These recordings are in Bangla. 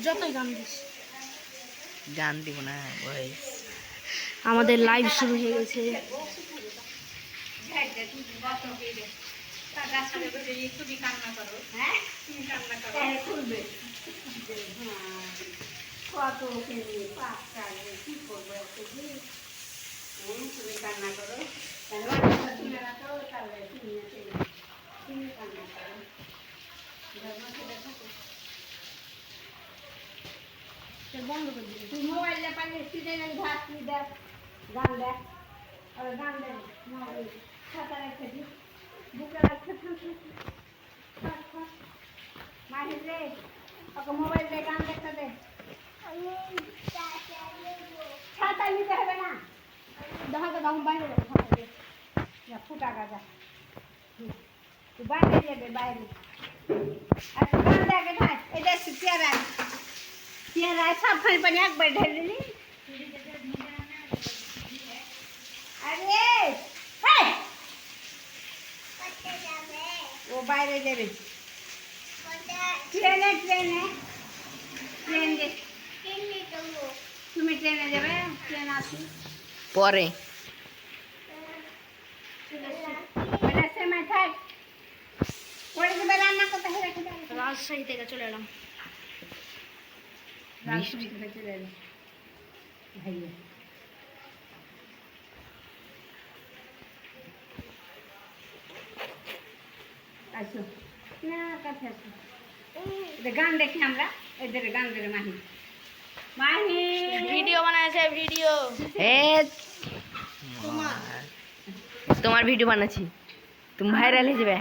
যতই গান দিস গান দিব না ভয়েস। আমাদের লাইভ শুরু হয়ে গেছে। বন্ধ করে দিবি তুই মোবাইলটা পাইলে সিজনের ঘাট তুই দেখ গান দেখ আর গান দেখ খাতা রেখে দিস বুকে রাখতে মাহির রে ওকে মোবাইল দিয়ে গান দেখতে দে। ছাতা নিতে হবে না দেখা তো তখন বাইরে ফুটা গাজা তুই বাইরে যাবে বাইরে আচ্ছা গান দেখে থাক এটা চেয়ারায় চেয়ারায় সব খানি পানি একবার ঢেলে দিলি। আরে ও বাইরে যাবে ট্রেনে ট্রেনে ট্রেন তুমি ট্রেনে যাবে ট্রেন আসি পরে রাজশাহী থেকে চলে এলাম রাজশাহী থেকে চলে এলাম ভাইয়া আসো না কাছে আসো গান দেখি আমরা এদের গান ধরে মাহি মাহি ভিডিও বানাইছে ভিডিও তোমার ভিডিও বানাচ্ছি তুমি ভাইরাল হয়ে যাবে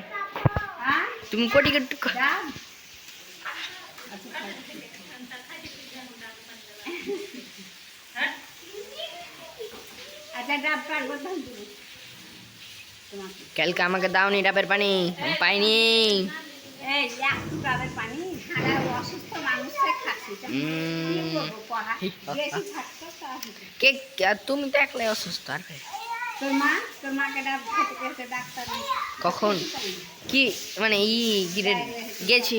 তুমি কোটি কোটি আচ্ছা ডাব কাটবো কালকে আমাকে দাওনি ডাবের পানি আমি পাইনি। এই একটু ডাবের পানি অসুস্থ মানুষে খাচ্ছি কে তুমি তো একলাই অসুস্থ আর তোর মাকে ডাব খেতে খেতে ডাক্তার কখন কি মানে গেছি